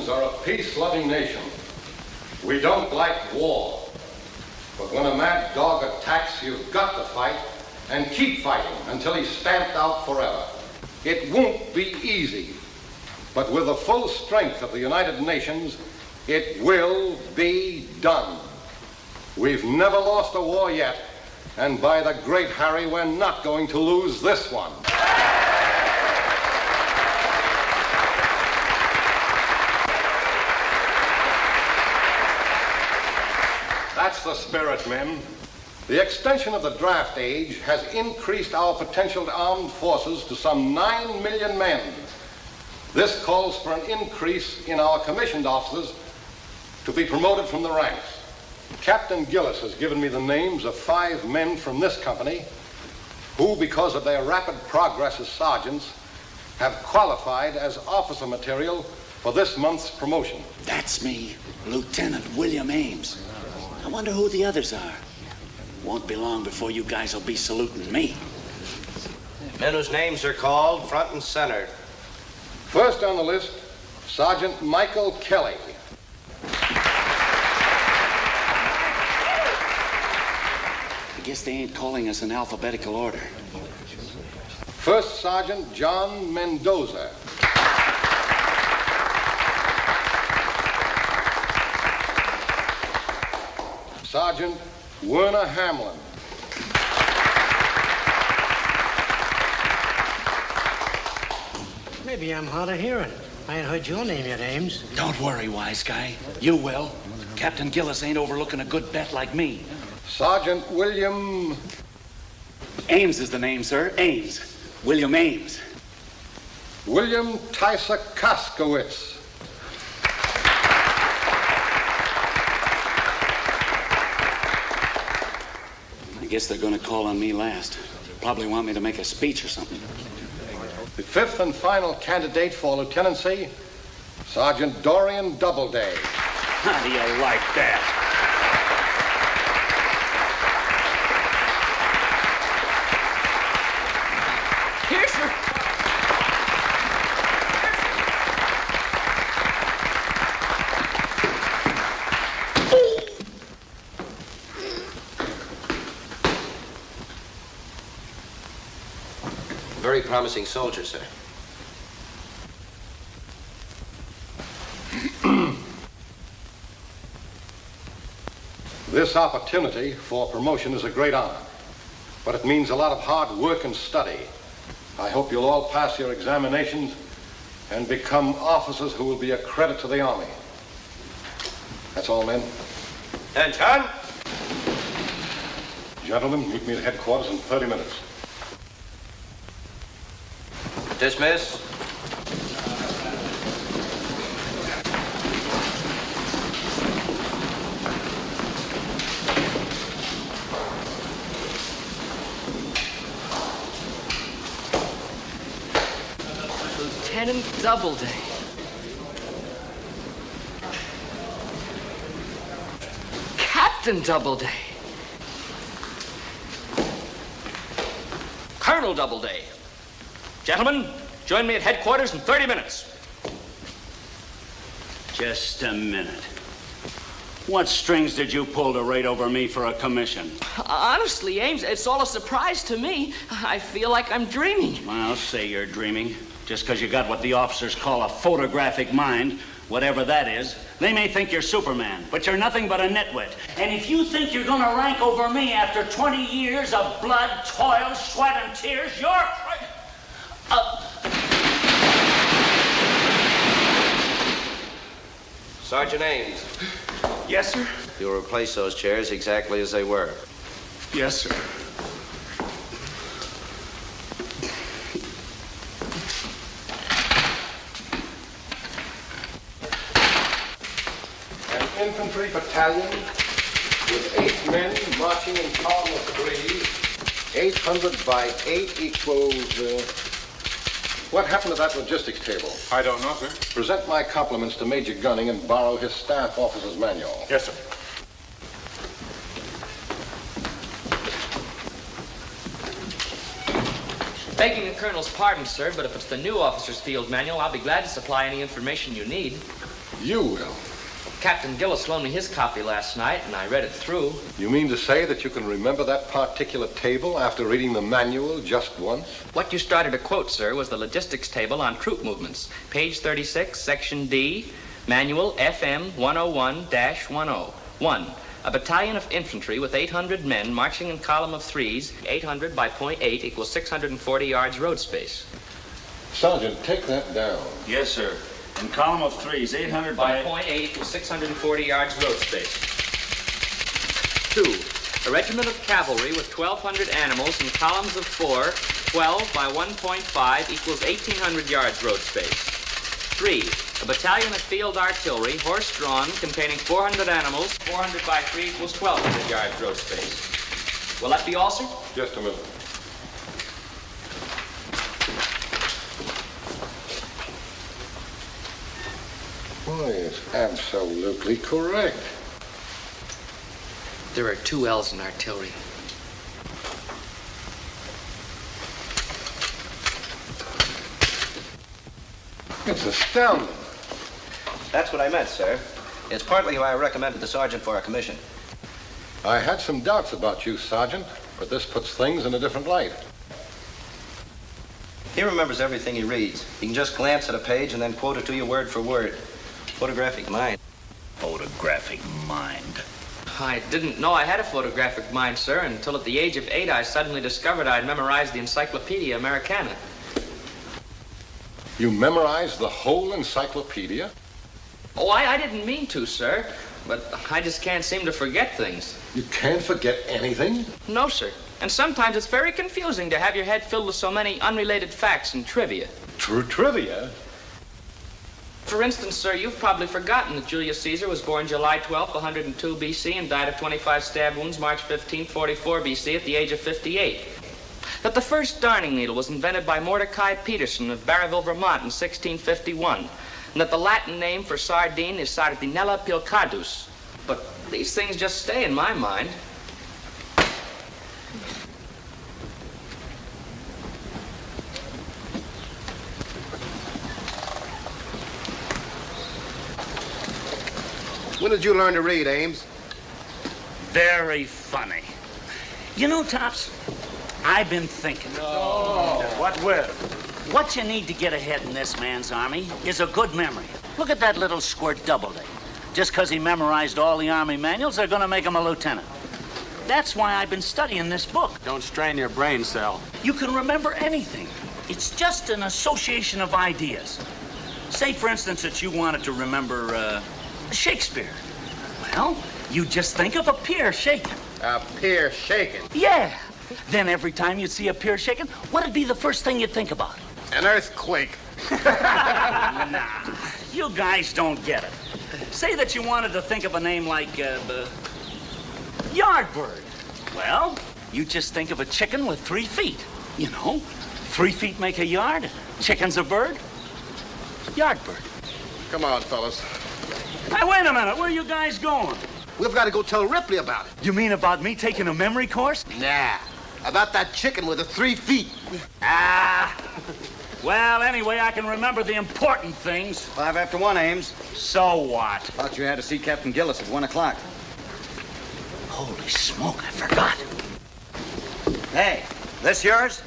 Americans are a peace-loving nation. We don't like war. But when a mad dog attacks, you've got to fight and keep fighting until he's stamped out forever. It won't be easy, but with the full strength of the United Nations, it will be done. We've never lost a war yet, and by the great Harry, we're not going to lose this one. That's the spirit, men. The extension of the draft age has increased our potential armed forces to some 9 million men. This calls for an increase in our commissioned officers to be promoted from the ranks. Captain Gillis has given me the names of 5 men from this company who, because of their rapid progress as sergeants, have qualified as officer material for this month's promotion. That's me, Lieutenant William Ames. I wonder who the others are. Won't be long before you guys will be saluting me. Men whose names are called front and center. First on the list, Sergeant Michael Kelly. I guess they ain't calling us in alphabetical order. First Sergeant John Mendoza. Sergeant Werner Hamlin. Maybe I'm hard of hearing. I ain't heard your name yet, Ames. Don't worry, wise guy. You will. Captain Gillis ain't overlooking a good bet like me. Sergeant William... Ames is the name, sir. Ames. William Ames. William Tyser Koskowitz. I guess they're going to call on me last. Probably want me to make a speech or something. The fifth and final candidate for lieutenancy, Sergeant Dorian Doubleday. How do you like that? Here, sir. Very promising soldier, sir. This opportunity for promotion is a great honor, but it means a lot of hard work and study. I hope you'll all pass your examinations and become officers who will be a credit to the Army. That's all, men. Attention! Gentlemen, meet me at headquarters in 30 minutes. Dismiss. Lieutenant Doubleday. Captain Doubleday. Colonel Doubleday. Gentlemen, join me at headquarters in 30 minutes. Just a minute. What strings did you pull to raid over me for a commission? Honestly, Ames, it's all a surprise to me. I feel like I'm dreaming. Well, say you're dreaming. Just because you got what the officers call a photographic mind, whatever that is, they may think you're Superman, but you're nothing but a nitwit. And if you think you're going to rank over me after 20 years of blood, toil, sweat, and tears, you're... Sergeant Ames. Yes, sir? You'll replace those chairs exactly as they were. Yes, sir. An infantry battalion with 8 men marching in column of 3. 800 by 8 equals... What happened to that logistics table? I don't know, sir. Present my compliments to Major Gunning and borrow his staff officer's manual. Yes, sir. Begging the colonel's pardon, sir, but if it's the new officer's field manual, I'll be glad to supply any information you need. You will. Captain Gillis loaned me his copy last night, and I read it through. You mean to say that you can remember that particular table after reading the manual just once? What you started to quote, sir, was the logistics table on troop movements. Page 36, section D, manual FM 101-10. 1. A battalion of infantry with 800 men marching in column of threes, 800 by .8 equals 640 yards road space. Sergeant, take that down. Yes, sir. In column of threes, 800 By .8 equals 640 yards road space. 2. A regiment of cavalry with 1,200 animals in columns of 4, 12 by 1.5 equals 1,800 yards road space. 3. A battalion of field artillery, horse-drawn, containing 400 animals, 400 by 3 equals 1,200 yards road space. Will that be all, sir? Just a minute. Why, it's absolutely correct. There are 2 L's in artillery. It's astounding. That's what I meant, sir. It's partly why I recommended the sergeant for a commission. I had some doubts about you, Sergeant, but this puts things in a different light. He remembers everything he reads. He can just glance at a page and then quote it to you word for word. Photographic mind. Photographic mind. I didn't know I had a photographic mind, sir, until at the age of 8 I suddenly discovered I'd memorized the Encyclopedia Americana. You memorized the whole encyclopedia? Oh, I didn't mean to, sir, but I just can't seem to forget things. You can't forget anything? No, sir. And sometimes it's very confusing to have your head filled with so many unrelated facts and trivia. Trivia? For instance, sir, you've probably forgotten that Julius Caesar was born July 12th, 102 BC, and died of 25 stab wounds March 15th, 44 BC, at the age of 58. That the first darning needle was invented by Mordecai Peterson of Barryville, Vermont in 1651, and that the Latin name for sardine is Sardinella pilcardus. But these things just stay in my mind. When did you learn to read, Ames? Very funny. You know, Tops, I've been thinking. What with? What you need to get ahead in this man's army is a good memory. Look at that little squirt Doubleday. Just because he memorized all the army manuals, they're going to make him a lieutenant. That's why I've been studying this book. Don't strain your brain cell. You can remember anything. It's just an association of ideas. Say, for instance, that you wanted to remember Shakespeare. Well, you just think of a pier shaking. A pier shaking. Yeah. Then every time you see a pier shaking, what'd be the first thing you'd think about? An earthquake. Nah, you guys don't get it. Say that you wanted to think of a name like Yardbird. Well, you just think of a chicken with 3 feet. You know, 3 feet make a yard. Chicken's a bird. Yardbird. Come on, fellas. Hey, wait a minute. Where are you guys going? We've got to go tell Ripley about it. You mean about me taking a memory course? Nah. About that chicken with the 3 feet. Ah. Well, anyway, I can remember the important things. 5 after 1, Ames. So what? Thought you had to see Captain Gillis at 1 o'clock. Holy smoke, I forgot. Hey, this yours?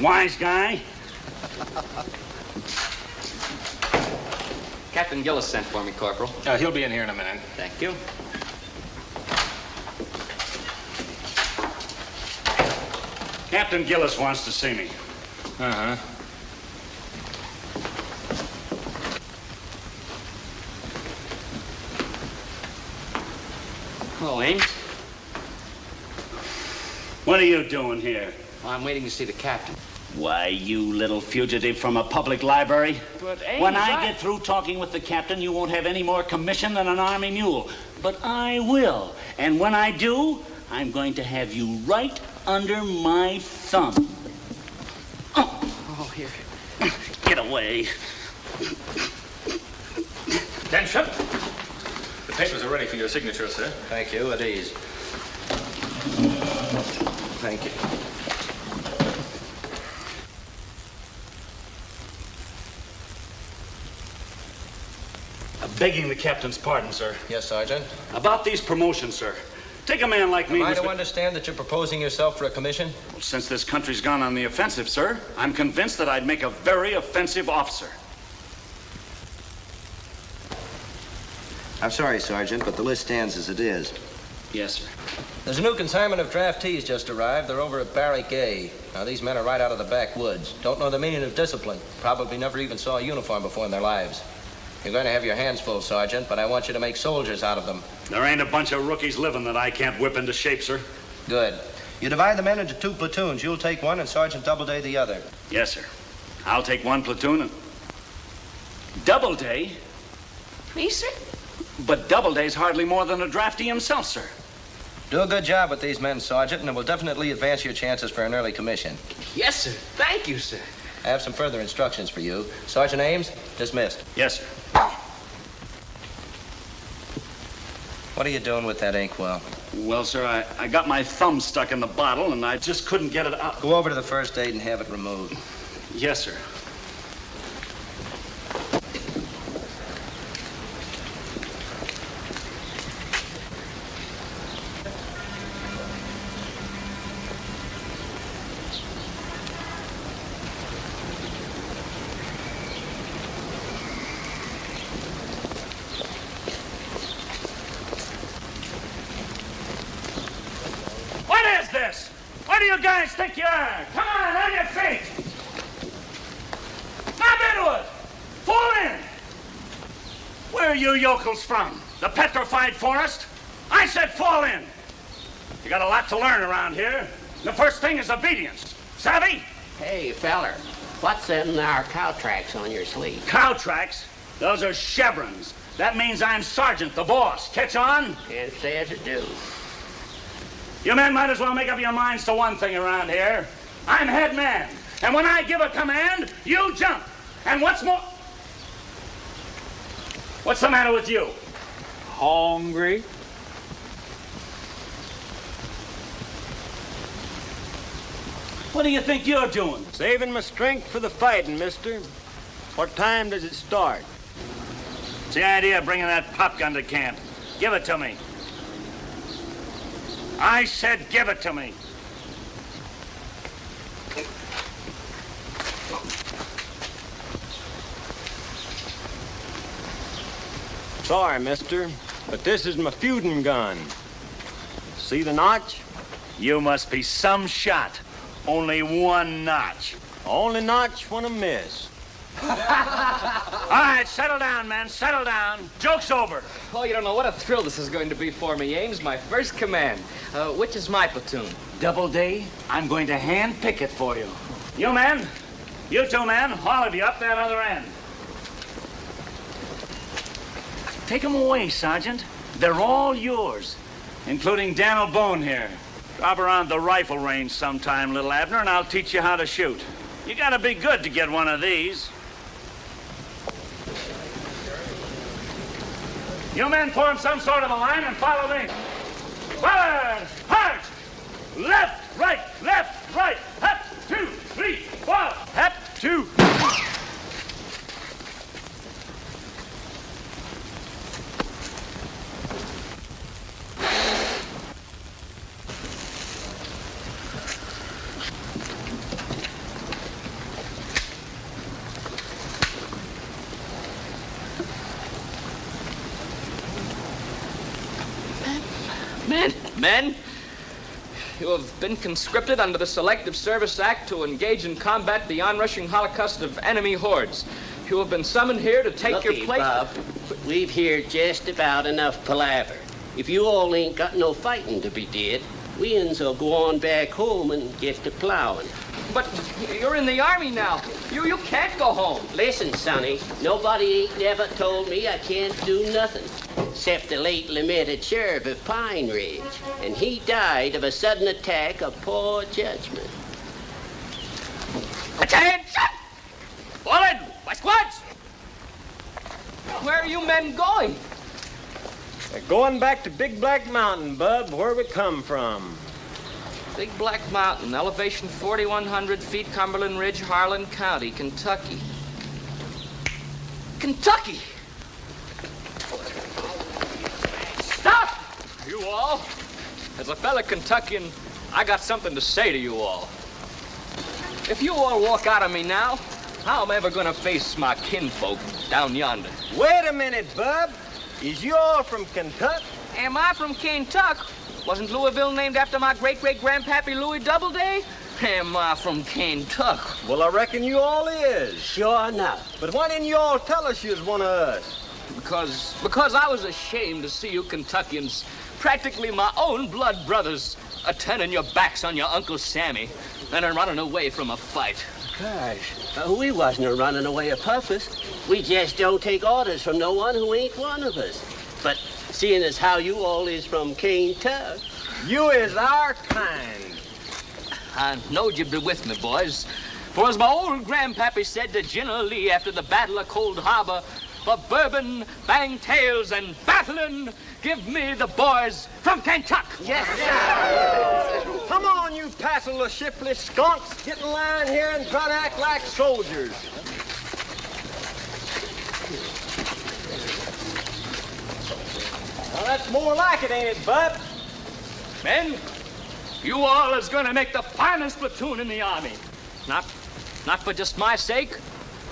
Wise guy. Captain Gillis sent for me, Corporal. He'll be in here in a minute. Thank you. Captain Gillis wants to see me. Uh-huh. Hello, Ames. What are you doing here? Well, I'm waiting to see the captain. Why, you little fugitive from a public library. But, Ames, When I get through talking with the captain, you won't have any more commission than an army mule. But I will. And when I do, I'm going to have you right under my thumb. Oh, here. Get away. Attention. The papers are ready for your signature, sir. Thank you. At ease. Thank you. Begging the captain's pardon, sir. Yes, Sergeant. About these promotions, sir. Take a man like me. Am I to understand that you're proposing yourself for a commission? Well, since this country's gone on the offensive, sir, I'm convinced that I'd make a very offensive officer. I'm sorry, Sergeant, but the list stands as it is. Yes, sir. There's a new consignment of draftees just arrived. They're over at Barrack A. Now, these men are right out of the backwoods. Don't know the meaning of discipline. Probably never even saw a uniform before in their lives. You're going to have your hands full, Sergeant, but I want you to make soldiers out of them. There ain't a bunch of rookies living that I can't whip into shape, sir. Good. You divide the men into 2 platoons. You'll take one and Sergeant Doubleday the other. Yes, sir. I'll take 1 platoon and... Doubleday? Me, sir? But Doubleday's hardly more than a draftee himself, sir. Do a good job with these men, Sergeant, and it will definitely advance your chances for an early commission. Yes, sir. Thank you, sir. I have some further instructions for you. Sergeant Ames, dismissed. Yes, sir. What are you doing with that inkwell? Well, sir, I got my thumb stuck in the bottle, and I just couldn't get it out. Go over to the first aid and have it removed. Yes, sir. What do you guys think you are? Come on your feet. Snap into it. Fall in. Where are you yokels from? The petrified forest? I said fall in. You got a lot to learn around here. The first thing is obedience. Savvy? Hey, feller, what's in our cow tracks on your sleeve? Cow tracks? Those are chevrons. That means I'm sergeant, the boss. Catch on? Can't say as it do. You men might as well make up your minds to one thing around here. I'm head man, and when I give a command, you jump. And what's more... What's the matter with you? Hungry? What do you think you're doing? Saving my strength for the fighting, mister. What time does it start? It's the idea of bringing that pop gun to camp. Give it to me. I said give it to me. Sorry, mister, but this is my feuding gun. See the notch? You must be some shot. Only one notch. Only notch when I miss. All right, settle down, man, settle down. Joke's over. Oh, you don't know what a thrill this is going to be for me, Ames. My first command. Which is my platoon? Doubleday, I'm going to hand pick it for you. You men, you 2 men, all of you up that other end. Take them away, Sergeant. They're all yours, including Daniel Bone here. Drop around the rifle range sometime, little Abner, and I'll teach you how to shoot. You gotta be good to get one of these. You men form some sort of a line and follow me. Forward, march! Left, right, up, 2, 3, 4, up, 2. Men, you have been conscripted under the Selective Service Act to engage in combat the onrushing holocaust of enemy hordes. You have been summoned here to take your place. Bob, we've heard just about enough palaver. If you all ain't got no fighting to be did, we will go on back home and get to plowing. But you're in the Army now. You can't go home. Listen, Sonny, nobody ain't never told me I can't do nothing. Except the late lamented sheriff of Pine Ridge, and he died of a sudden attack of poor judgment. Attention! Forward! My squads! Where are you men going? We're going back to Big Black Mountain, Bub, where we come from. Big Black Mountain, elevation 4,100 feet, Cumberland Ridge, Harlan County, Kentucky. Kentucky! You all, as a fellow Kentuckian, I got something to say to you all. If you all walk out on me now, how am I ever gonna face my kinfolk down yonder? Wait a minute, Bub. Is you all from Kentucky? Am I from Kentucky? Wasn't Louisville named after my great-great-grandpappy Louis Doubleday? Am I from Kentucky? Well, I reckon you all is. Sure enough. But why didn't you all tell us you was one of us? Because I was ashamed to see you Kentuckians, practically my own blood brothers, turning your backs on your Uncle Sammy and running away from a fight. Gosh, we wasn't running away of purpose. We just don't take orders from no one who ain't one of us. But seeing as how you all is from Kentucky. You is our kind. I knowed you'd be with me, boys. For as my old grandpappy said to Jenna Lee after the Battle of Cold Harbor, for bourbon, bang tails, and battling, give me the boys from Kentucky. Yes, sir. Come on, you passel of shiftless skunks. Get in line here and try to act like soldiers. Well, that's more like it, ain't it, Bub? Men, you all is gonna make the finest platoon in the Army. Not for just my sake,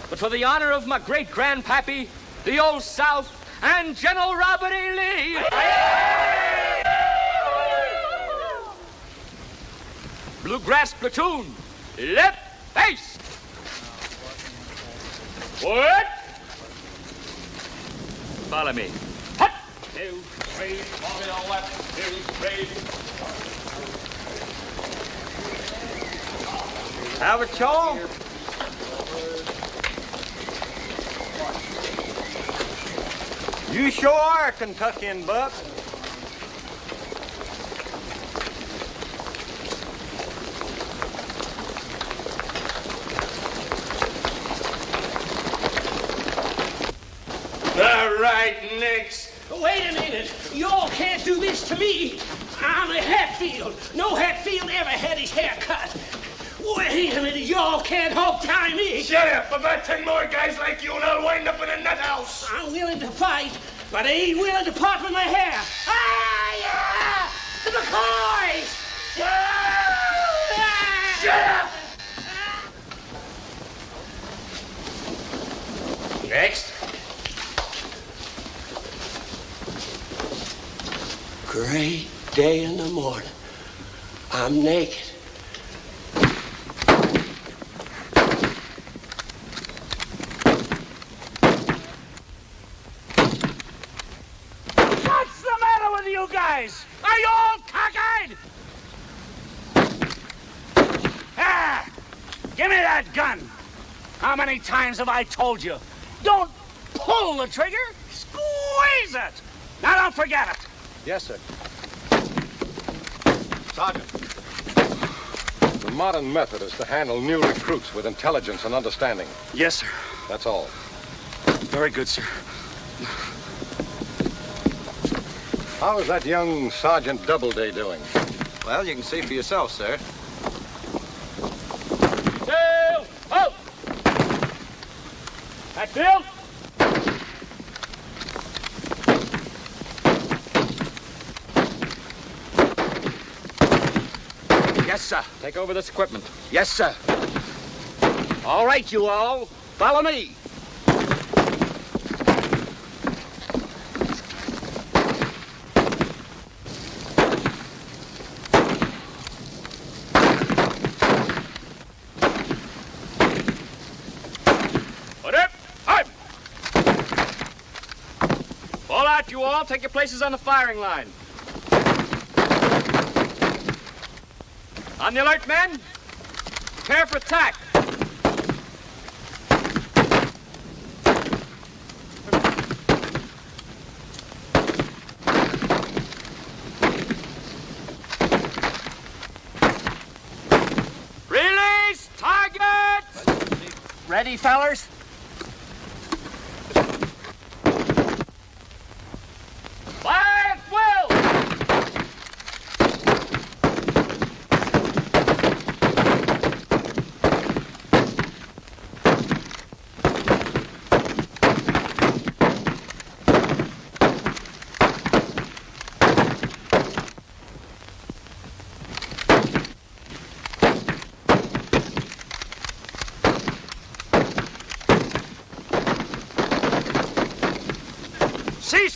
but for the honor of my great-grandpappy, the Old South, and General Robert E. Lee. Bluegrass platoon, left face. What? Follow me. Hut. 2, 3, on the left, 2, 3. Have a chaw? You sure are a Kentuckian, Buck. All right, next. Wait a minute. Y'all can't do this to me. I'm a Hatfield. No Hatfield ever had his hair cut. Wait a minute. Y'all can't hog-tie me. Shut up. About 10 more guys like you and I'll wind up in a nut house. I'm willing to fight, but I ain't willing to part with my hair. Ah, yeah! The McCoys! Shut up! Next. Great day in the morning. I'm naked. What's the matter with you guys? Are you all cockeyed? Ah! Give me that gun! How many times have I told you? Don't pull the trigger, squeeze it! Now don't forget it. Yes, sir. Sergeant, the modern method is to handle new recruits with intelligence and understanding. Yes, sir. That's all. Very good, sir. How is that young Sergeant Doubleday doing? Well, you can see for yourself, sir. Sail! Out! Hatfield! Yes, sir. Take over this equipment. Yes, sir. All right, you all. Follow me. Put up. Up. Fall out, you all. Take your places on the firing line. On the alert, men. Prepare for attack. Release target! Ready, fellers? Fire at will!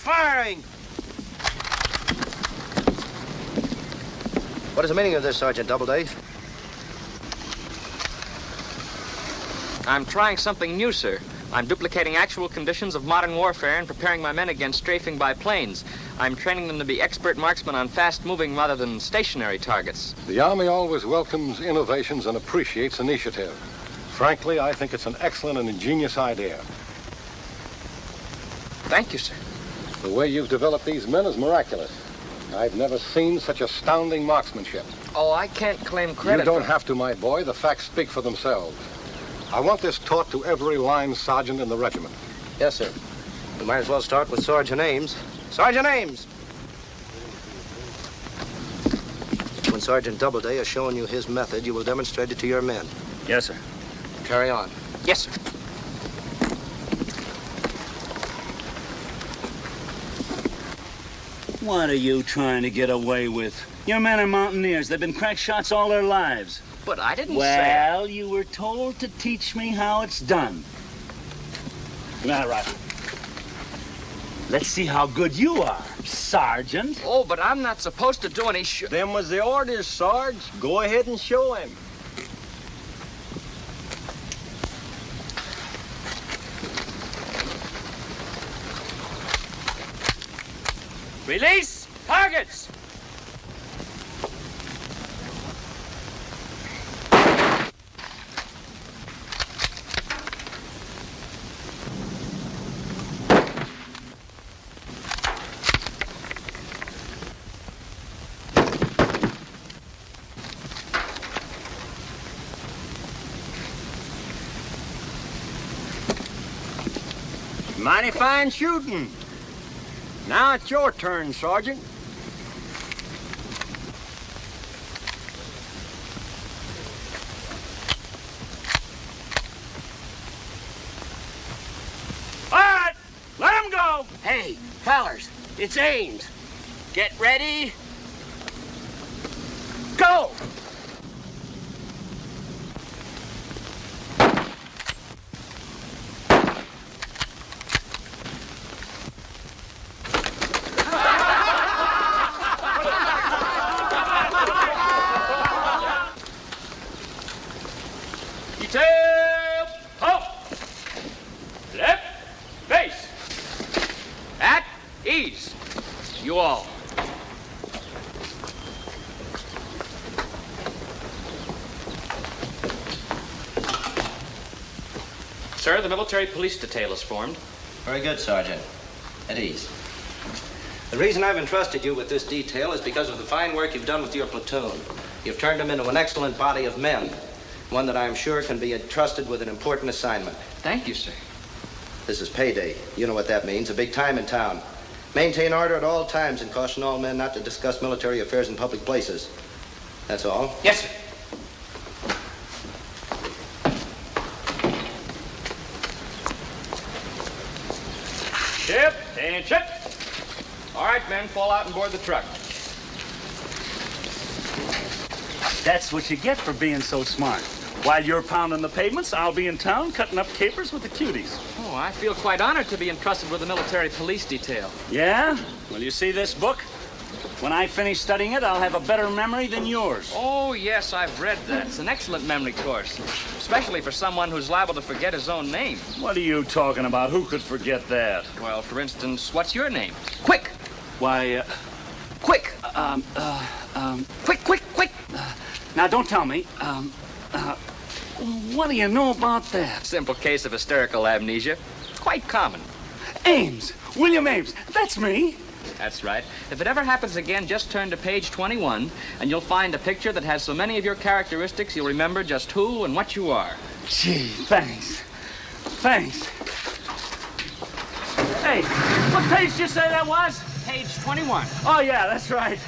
Firing! What is the meaning of this, Sergeant Doubleday? I'm trying something new, sir. I'm duplicating actual conditions of modern warfare and preparing my men against strafing by planes. I'm training them to be expert marksmen on fast-moving rather than stationary targets. The Army always welcomes innovations and appreciates initiative. Frankly, I think it's an excellent and ingenious idea. Thank you, sir. The way you've developed these men is miraculous. I've never seen such astounding marksmanship. Oh, I can't claim credit. You don't have to, my boy. The facts speak for themselves. I want this taught to every line sergeant in the regiment. Yes, sir. We might as well start with Sergeant Ames. Sergeant Ames! When Sergeant Doubleday has shown you his method, you will demonstrate it to your men. Yes, sir. Carry on. Yes, sir. What are you trying to get away with? Your men are mountaineers. They've been crack shots all their lives. But I didn't say... Well, you were told to teach me how it's done. Now, right. Let's see how good you are, Sergeant. Oh, but I'm not supposed to do any Them was the orders, Sarge. Go ahead and show him. Release targets! Mighty fine shooting. Now it's your turn, Sergeant. All right, let him go. Hey, fellers, it's Ames. Get ready. Go! Detail, halt. Left, face. At ease. You all. Sir, the military police detail is formed. Very good, Sergeant. At ease. The reason I've entrusted you with this detail is because of the fine work you've done with your platoon. You've turned them into an excellent body of men. One that I'm sure can be entrusted with an important assignment. Thank you, sir. This is payday. You know what that means. A big time in town. Maintain order at all times and caution all men not to discuss military affairs in public places. That's all. Yes, sir. Ship, attention. All right, men, fall out and board the truck. That's what you get for being so smart. While you're pounding the pavements, I'll be in town cutting up capers with the cuties. Oh, I feel quite honored to be entrusted with the military police detail. Yeah? Well, you see this book? When I finish studying it, I'll have a better memory than yours. Oh, yes, I've read that. It's an excellent memory course, especially for someone who's liable to forget his own name. What are you talking about? Who could forget that? Well, for instance, what's your name? Quick! Why, Quick! Quick! Now, don't tell me. What do you know about that? Simple case of hysterical amnesia. Quite common. Ames! William Ames! That's me! That's right. If it ever happens again, just turn to page 21, and you'll find a picture that has so many of your characteristics you'll remember just who and what you are. Gee, thanks. Thanks. Hey, what page did you say that was? Page 21. Oh, yeah, that's right.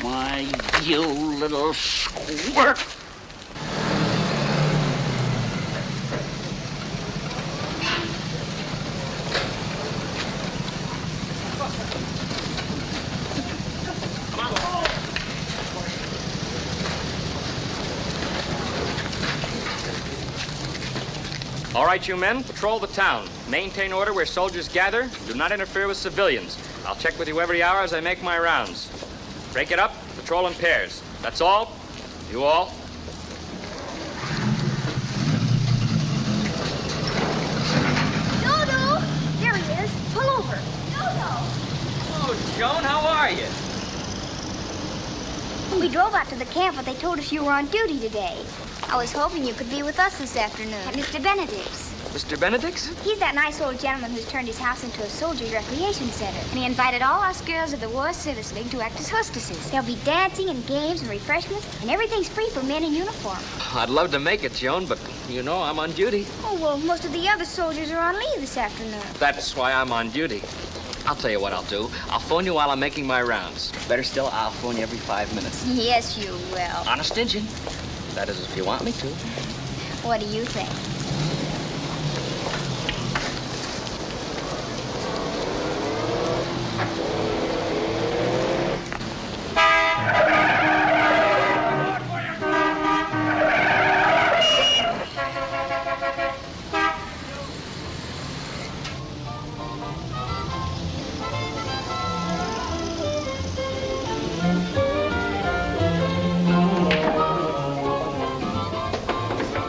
Why, you little squirt. right, you men. Patrol the town. Maintain order where soldiers gather. Do not interfere with civilians. I'll check with you every hour as I make my rounds. Break it up. Patrol in pairs. That's all. You all. Dodo! There he is. Pull over. Dodo! Oh, Joan, how are you? We drove out to the camp, but they told us you were on duty today. I was hoping you could be with us this afternoon. At Mr. Benedict's. Mr. Benedict's? He's that nice old gentleman who's turned his house into a soldiers' recreation center. And he invited all us girls of the War Service League to act as hostesses. There'll be dancing and games and refreshments, and everything's free for men in uniform. I'd love to make it, Joan, but you know I'm on duty. Oh, well, most of the other soldiers are on leave this afternoon. That's why I'm on duty. I'll tell you what I'll do. I'll phone you while I'm making my rounds. Better still, I'll phone you every 5 minutes. Yes, you will. Honest Injun. That is, if you want me to. What do you think?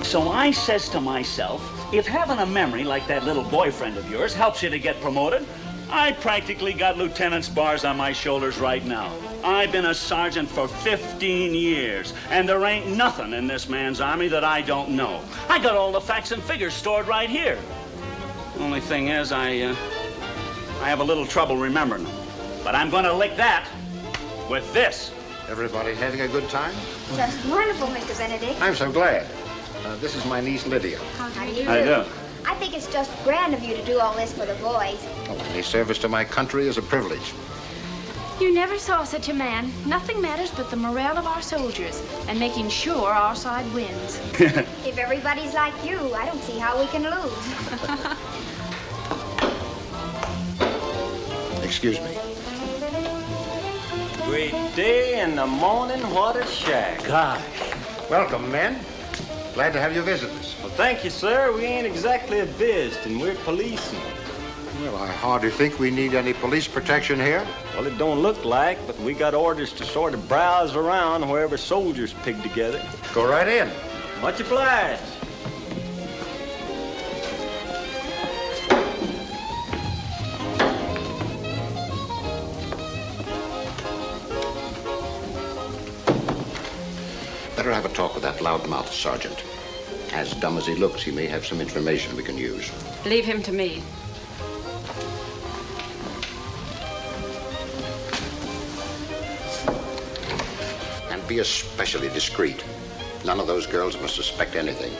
So I says to myself, if having a memory like that little boyfriend of yours helps you to get promoted, I practically got lieutenant's bars on my shoulders right now. I've been a sergeant for 15 years, and there ain't nothing in this man's army that I don't know. I got all the facts and figures stored right here. Only thing is, I have a little trouble remembering them. But I'm going to lick that with this. Everybody having a good time? Just wonderful, Mr. Benedict. I'm so glad. This is my niece, Lydia. How do you do? I do. I think it's just grand of you to do all this for the boys. Oh, any service to my country is a privilege. You never saw such a man. Nothing matters but the morale of our soldiers and making sure our side wins. If everybody's like you, I don't see how we can lose. Excuse me. Great day in the morning, what a shack. Gosh. Welcome, men. Glad to have you visit us. Well, thank you, sir. We ain't exactly a biz, and we're policing. Well, I hardly think we need any police protection here. Well, it don't look like, but we got orders to sort of browse around wherever soldiers pig together. Go right in. Much obliged. Better have a talk with that loudmouth sergeant. As dumb as he looks, he may have some information we can use. Leave him to me. And be especially discreet. None of those girls must suspect anything.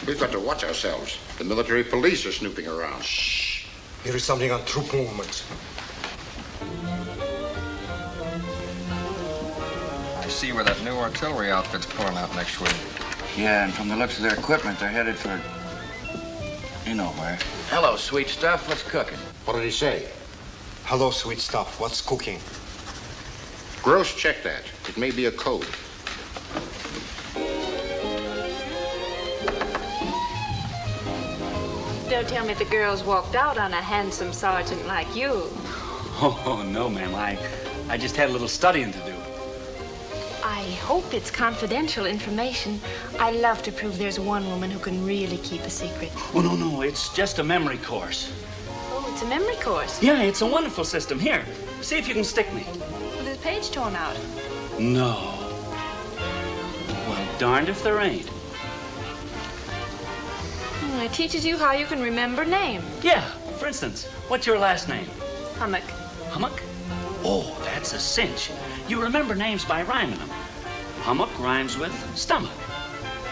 We've got to watch ourselves. The military police are snooping around. Shh. Here is something on troop movements. I see where that new artillery outfit's pulling out next week. Yeah, and from the looks of their equipment, they're headed for... you know where. Hello, sweet stuff. What's cooking? What did he say? Hello, sweet stuff. What's cooking? Gross, check that. It may be a code. Don't tell me the girls walked out on a handsome sergeant like you. Oh, no, ma'am. I just had a little studying to do. I hope it's confidential information. I love to prove there's one woman who can really keep a secret. Oh, no. It's just a memory course. Oh, it's a memory course. Yeah, it's a wonderful system. Here, see if you can stick me. Well, there's a page torn out. No. Well, darned if there ain't. It teaches you how you can remember names. Yeah, for instance, what's your last name? Hummock. Hummock? Oh, that's a cinch. You remember names by rhyming them. Hummock rhymes with stomach.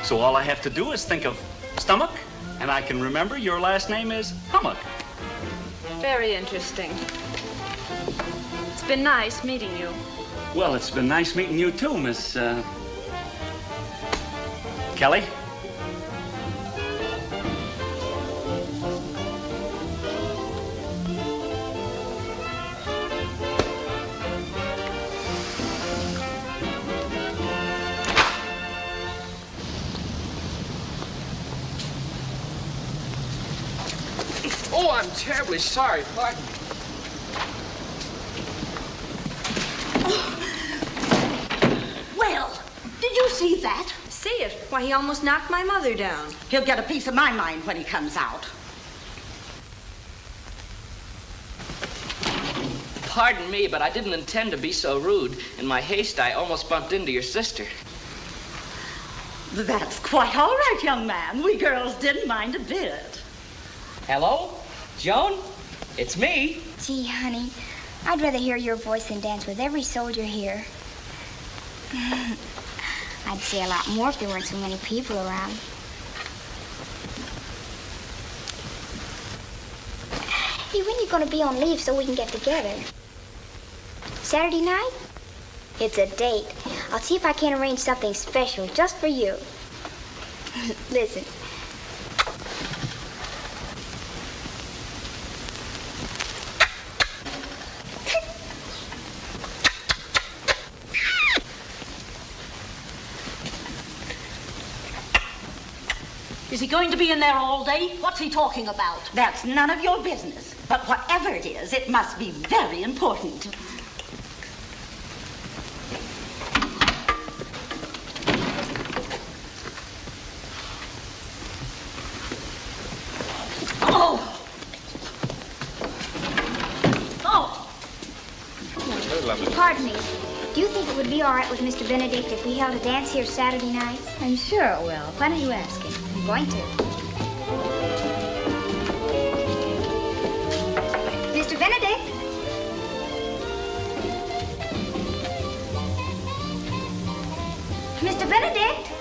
So all I have to do is think of stomach, and I can remember your last name is Hummock. Very interesting. It's been nice meeting you. Well, it's been nice meeting you too, Miss, Kelly. I'm terribly sorry. Pardon me. Well, did you see that? See it? Why, he almost knocked my mother down. He'll get a piece of my mind when he comes out. Pardon me, but I didn't intend to be so rude. In my haste, I almost bumped into your sister. That's quite all right, young man. We girls didn't mind a bit. Hello? Joan? It's me. Gee, honey, I'd rather hear your voice than dance with every soldier here. I'd say a lot more if there weren't so many people around. Hey, when are you going to be on leave so we can get together? Saturday night? It's a date. I'll see if I can arrange something special just for you. Listen. Is he going to be in there all day? What's he talking about? That's none of your business. But whatever it is, it must be very important. Pardon me. Do you think it would be all right with Mr. Benedict if we held a dance here Saturday night? I'm sure it will. Why don't you ask him? I'm going to. Mr. Benedict? Mr. Benedict?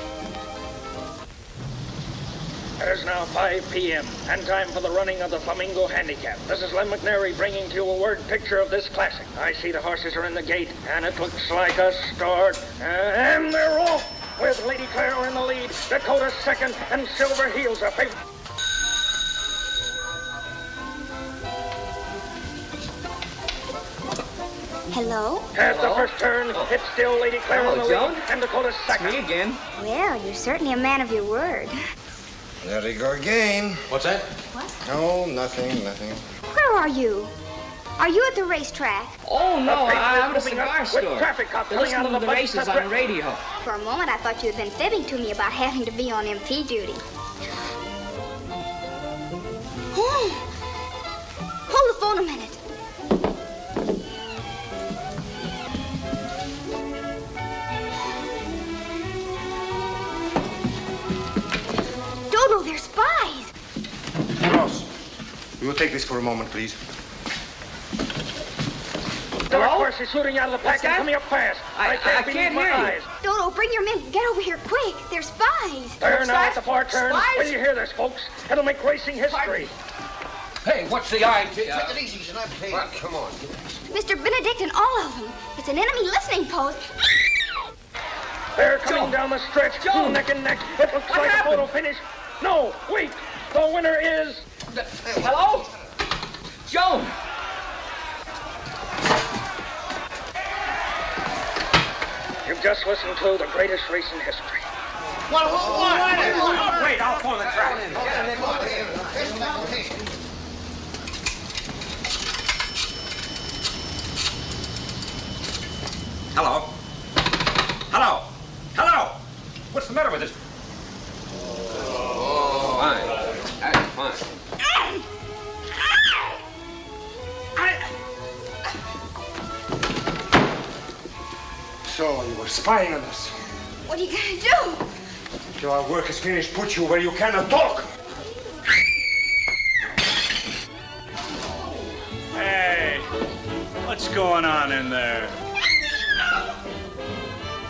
It is now 5 p.m. and time for the running of the Flamingo Handicap. This is Len McNary bringing to you a word picture of this classic. I see the horses are in the gate, and it looks like a start. And they're off with Lady Claire in the lead, Dakota second, and Silver Heels a favorite. Hello? At the first turn, it's still Lady Claire in the lead, and Dakota second. Me again. Well, you're certainly a man of your word. There they go again. What's that? What? No, nothing. Where are you? Are you at the racetrack? Oh, no, I'm at a moving up cigar with store. traffic cops They're coming out listening of to the the bus. races on the radio. For a moment, I thought you had been fibbing to me about having to be on MP duty. Hold the phone a minute. Dodo, they're spies. Ross, will you take this for a moment, please? The horse is shooting out of the pack and coming up fast. I can't believe my eyes. Dodo, bring your men. Get over here quick. They're spies. There now at the far turn. Spies? When you hear this, folks, it'll make racing history. Hey, what's the idea? Take it easy, Snap. Hey, come on. Mr. Benedict and all of them. It's an enemy listening post. They're coming down the stretch, neck and neck. It looks like a photo finish. No, wait. The winner is... Hello? Joan! You've just listened to the greatest race in history. What? Wait, I'll pull the track. Hello? Hello? Hello? What's the matter with this? Fine. That's fine. So you were spying on us. What are you going to do? Till our work is finished, put you where you cannot talk. Hey, what's going on in there?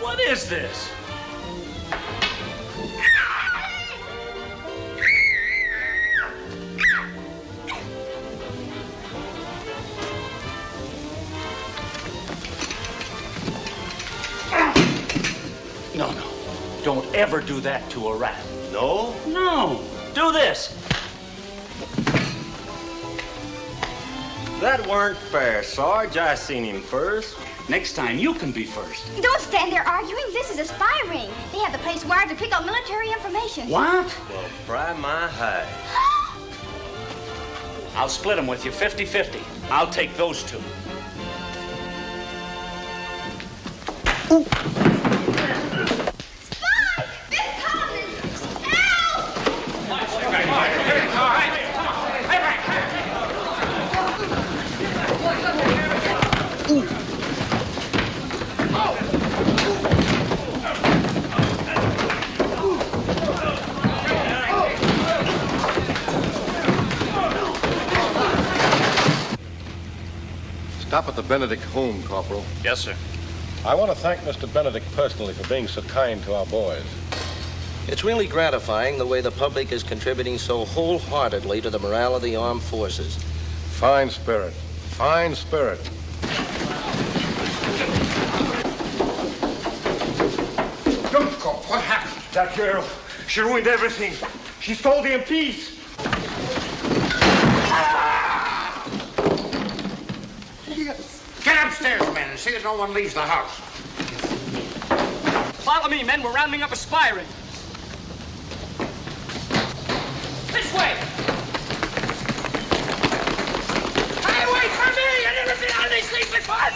What is this? No. Don't ever do that to a rat. No? No. Do this. That weren't fair, Sarge. I seen him first. Next time, you can be first. Don't stand there arguing. This is a spy ring. They have the place wired to pick up military information. What? Well, fry my hide. I'll split them with you 50-50. I'll take those two. Stop at the Benedict home, Corporal. Yes, sir. I want to thank Mr. Benedict personally for being so kind to our boys. It's really gratifying the way the public is contributing so wholeheartedly to the morale of the armed forces. Fine spirit. Fine spirit. Don't go. What happened? That girl. She ruined everything. She stole the MPs. Get upstairs, men, and see that no one leaves the house. Follow me, men. We're rounding up a spy ring. This way! Hey, wait for me! I never been on these things before!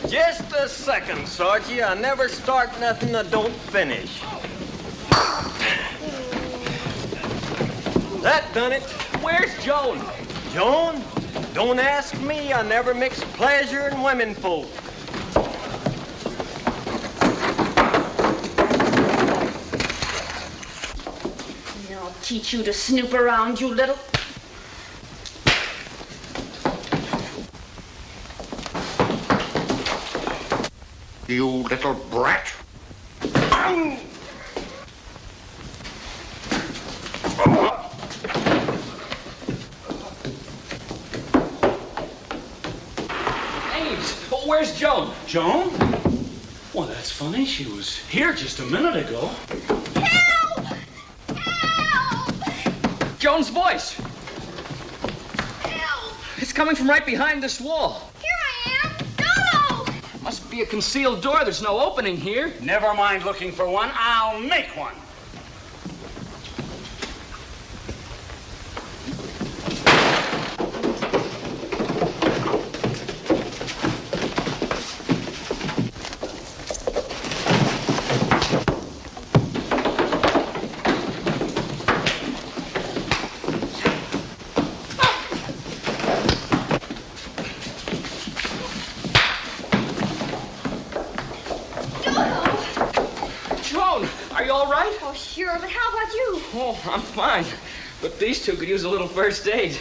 Just a second, Sargy. I never start nothing I don't finish. That done it. Where's Joan? Joan? Don't ask me. I never mix pleasure and women folk. I'll teach you to snoop around, you little... You little brat. Ames, where's Joan? Joan? Well, that's funny. She was here just a minute ago. Help! Joan's voice. Help! It's coming from right behind this wall. Here I am! Dodo! Must be a concealed door. There's no opening here. Never mind looking for one. I'll make one. Sure, but how about you? Oh, I'm fine. But these two could use a little first aid.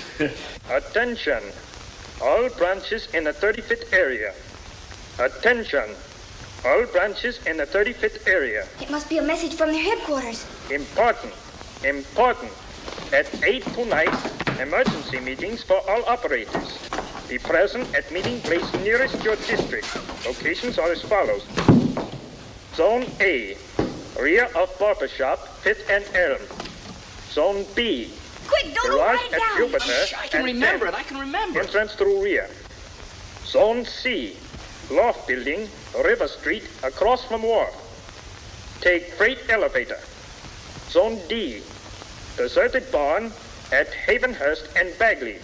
Attention. All branches in the 35th area. Attention. All branches in the 35th area. It must be a message from their headquarters. Important. Important. At 8 tonight, emergency meetings for all operators. Be present at meeting place nearest your district. Locations are as follows. Zone A. Rear of barber shop, 5th and Elm. Zone B. Quick, Dodo, garage write it at down. Jupiter. I can remember it. I can remember it. Entrance through rear. Zone C. Loft building, River Street, across from wharf. Take freight elevator. Zone D. Deserted barn at Havenhurst and Bagley.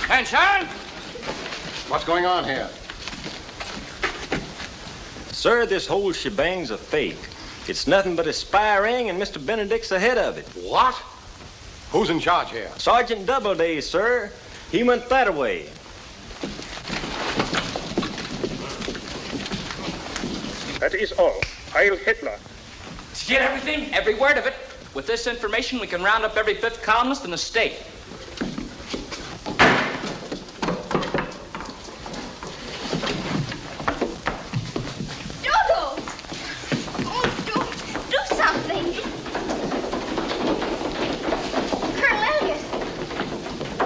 Attention! What's going on here? Sir, this whole shebang's a fake. It's nothing but a spy ring, and Mr. Benedict's the head of it. What? Who's in charge here? Sergeant Doubleday, sir. He went that way. That is all. Heil Hitler. Did you get everything? Every word of it. With this information, we can round up every fifth columnist in the state.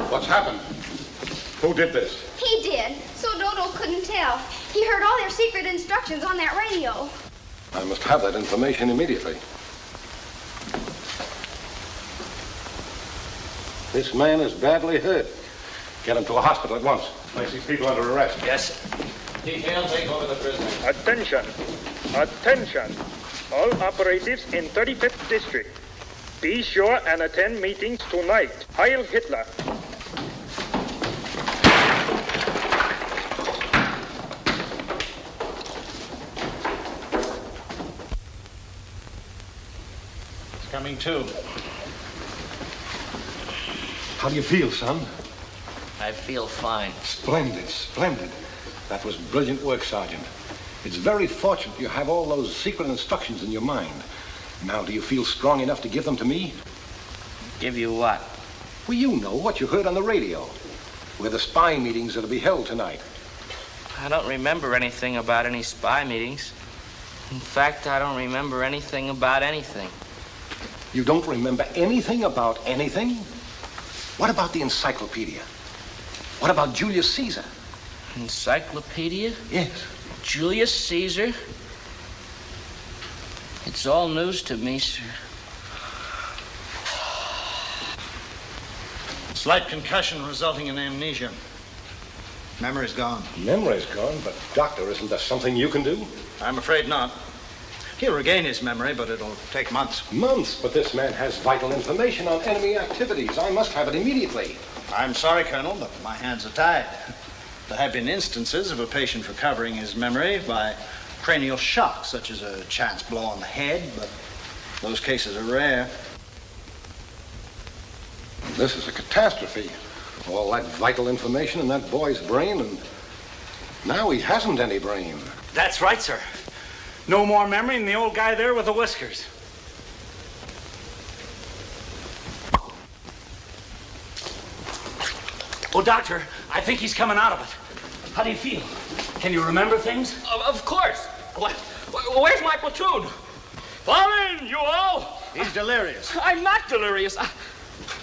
What's happened? Who did this? He did, so Dodo couldn't tell. He heard all their secret instructions on that radio. I must have that information immediately. This man is badly hurt. Get him to a hospital at once. Place these people under arrest. Yes. Detail, take over the prisoner. Attention. Attention. All operatives in 35th District. Be sure and attend meetings tonight. Heil Hitler. Coming too. How do you feel, son? I feel fine. Splendid, splendid. That was brilliant work, Sergeant. It's very fortunate you have all those secret instructions in your mind. Now, do you feel strong enough to give them to me? Give you what? Well, you know what you heard on the radio. Where the spy meetings are to be held tonight. I don't remember anything about any spy meetings. In fact, I don't remember anything about anything. You don't remember anything about anything? What about the encyclopedia? What about Julius Caesar? Encyclopedia? Yes. Julius Caesar? It's all news to me, sir. Slight concussion resulting in amnesia. Memory's gone. Memory's gone, but doctor, isn't there something you can do? I'm afraid not. He'll regain his memory, but it'll take months. Months? But this man has vital information on enemy activities. I must have it immediately. I'm sorry, Colonel, but my hands are tied. There have been instances of a patient recovering his memory by cranial shock, such as a chance blow on the head, but those cases are rare. This is a catastrophe. All that vital information in that boy's brain, and now he hasn't any brain. That's right, sir. No more memory than the old guy there with the whiskers. Oh, Doctor, I think he's coming out of it. How do you feel? Can you remember things? Of course. Where's my platoon? Fall in, you all! He's delirious. I'm not delirious.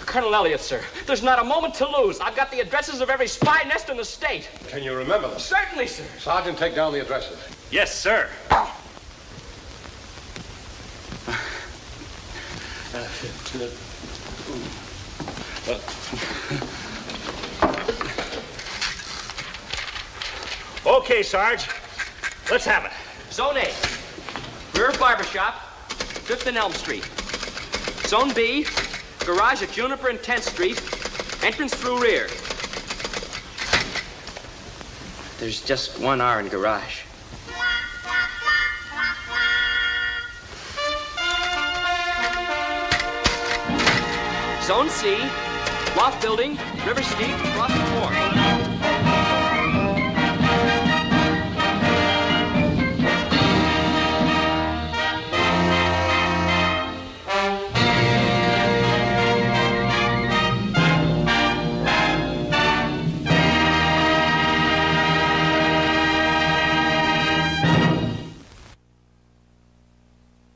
Colonel Elliott, sir, there's not a moment to lose. I've got the addresses of every spy nest in the state. Can you remember them? Certainly, sir. Sergeant, take down the addresses. Yes, sir. Okay, Sarge. Let's have it. Zone A, rear barbershop, 5th and Elm Street. Zone B, garage at Juniper and 10th Street, entrance through rear. There's just one R in garage. Zone C, loft building, river steep, across the moor.